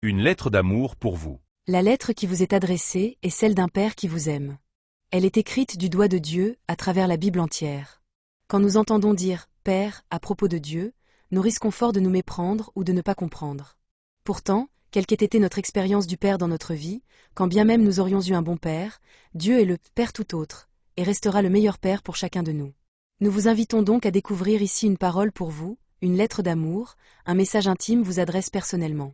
Une lettre d'amour pour vous. La lettre qui vous est adressée est celle d'un père qui vous aime. Elle est écrite du doigt de Dieu à travers la Bible entière. Quand nous entendons dire « Père » à propos de Dieu, nous risquons fort de nous méprendre ou de ne pas comprendre. Pourtant, quelle qu'ait été notre expérience du Père dans notre vie, quand bien même nous aurions eu un bon Père, Dieu est le Père tout autre, et restera le meilleur Père pour chacun de nous. Nous vous invitons donc à découvrir ici une parole pour vous, une lettre d'amour, un message intime vous adresse personnellement.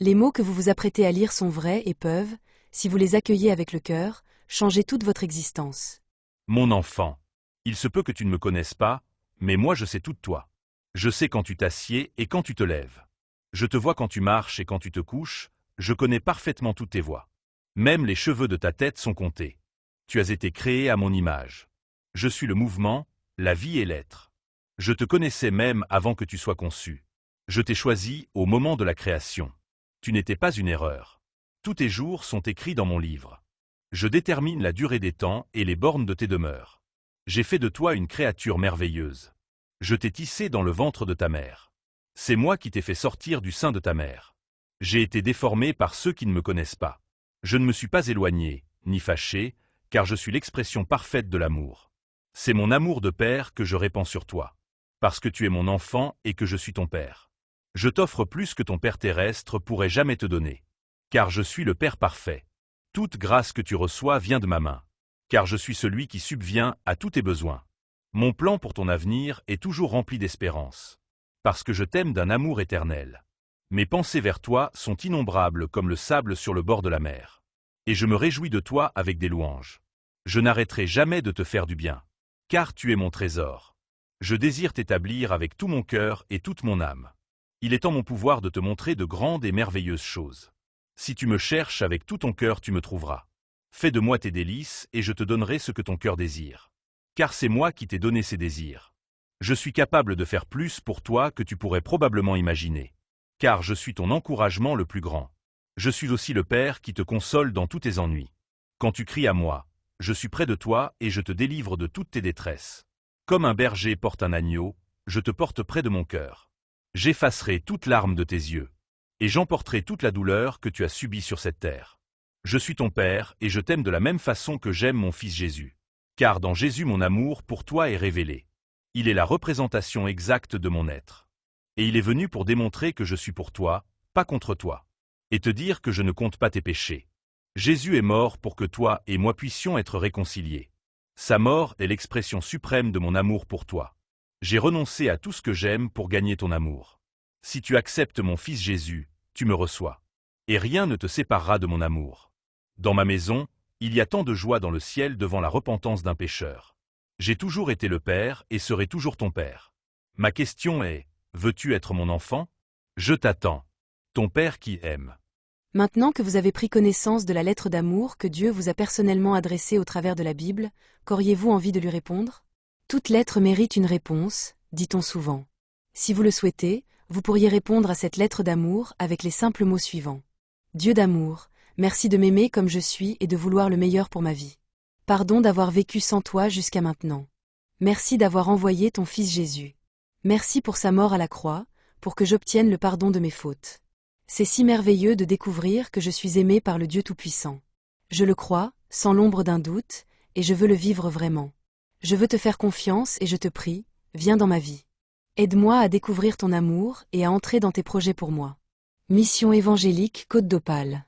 Les mots que vous vous apprêtez à lire sont vrais et peuvent, si vous les accueillez avec le cœur, changer toute votre existence. Mon enfant, il se peut que tu ne me connaisses pas, mais moi je sais tout de toi. Je sais quand tu t'assieds et quand tu te lèves. Je te vois quand tu marches et quand tu te couches, je connais parfaitement toutes tes voies. Même les cheveux de ta tête sont comptés. Tu as été créé à mon image. Je suis le mouvement, la vie et l'être. Je te connaissais même avant que tu sois conçu. Je t'ai choisi au moment de la création. Tu n'étais pas une erreur. Tous tes jours sont écrits dans mon livre. Je détermine la durée des temps et les bornes de tes demeures. J'ai fait de toi une créature merveilleuse. Je t'ai tissé dans le ventre de ta mère. C'est moi qui t'ai fait sortir du sein de ta mère. J'ai été déformé par ceux qui ne me connaissent pas. Je ne me suis pas éloigné, ni fâché, car je suis l'expression parfaite de l'amour. C'est mon amour de père que je répands sur toi. Parce que tu es mon enfant et que je suis ton père. Je t'offre plus que ton père terrestre pourrait jamais te donner. Car je suis le Père parfait. Toute grâce que tu reçois vient de ma main. Car je suis celui qui subvient à tous tes besoins. Mon plan pour ton avenir est toujours rempli d'espérance. Parce que je t'aime d'un amour éternel. Mes pensées vers toi sont innombrables comme le sable sur le bord de la mer. Et je me réjouis de toi avec des louanges. Je n'arrêterai jamais de te faire du bien. Car tu es mon trésor. Je désire t'établir avec tout mon cœur et toute mon âme. Il est en mon pouvoir de te montrer de grandes et merveilleuses choses. Si tu me cherches avec tout ton cœur, tu me trouveras. Fais de moi tes délices et je te donnerai ce que ton cœur désire. Car c'est moi qui t'ai donné ces désirs. Je suis capable de faire plus pour toi que tu pourrais probablement imaginer. Car je suis ton encouragement le plus grand. Je suis aussi le Père qui te console dans tous tes ennuis. Quand tu cries à moi, je suis près de toi et je te délivre de toutes tes détresses. Comme un berger porte un agneau, je te porte près de mon cœur. J'effacerai toute larme de tes yeux. Et j'emporterai toute la douleur que tu as subie sur cette terre. Je suis ton Père et je t'aime de la même façon que j'aime mon Fils Jésus. Car dans Jésus mon amour pour toi est révélé. Il est la représentation exacte de mon être. Et il est venu pour démontrer que je suis pour toi, pas contre toi. Et te dire que je ne compte pas tes péchés. Jésus est mort pour que toi et moi puissions être réconciliés. Sa mort est l'expression suprême de mon amour pour toi. J'ai renoncé à tout ce que j'aime pour gagner ton amour. Si tu acceptes mon Fils Jésus, tu me reçois. Et rien ne te séparera de mon amour. Dans ma maison, il y a tant de joie dans le ciel devant la repentance d'un pécheur. J'ai toujours été le Père et serai toujours ton Père. Ma question est, veux-tu être mon enfant? Je t'attends. Ton Père qui aime. Maintenant que vous avez pris connaissance de la lettre d'amour que Dieu vous a personnellement adressée au travers de la Bible, qu'auriez-vous envie de lui répondre? Toute lettre mérite une réponse, dit-on souvent. Si vous le souhaitez, vous pourriez répondre à cette lettre d'amour avec les simples mots suivants. Dieu d'amour, merci de m'aimer comme je suis et de vouloir le meilleur pour ma vie. Pardon d'avoir vécu sans toi jusqu'à maintenant. Merci d'avoir envoyé ton Fils Jésus. Merci pour sa mort à la croix, pour que j'obtienne le pardon de mes fautes. C'est si merveilleux de découvrir que je suis aimé par le Dieu Tout-Puissant. Je le crois, sans l'ombre d'un doute, et je veux le vivre vraiment. Je veux te faire confiance et je te prie, viens dans ma vie. Aide-moi à découvrir ton amour et à entrer dans tes projets pour moi. Mission évangélique Côte d'Opale.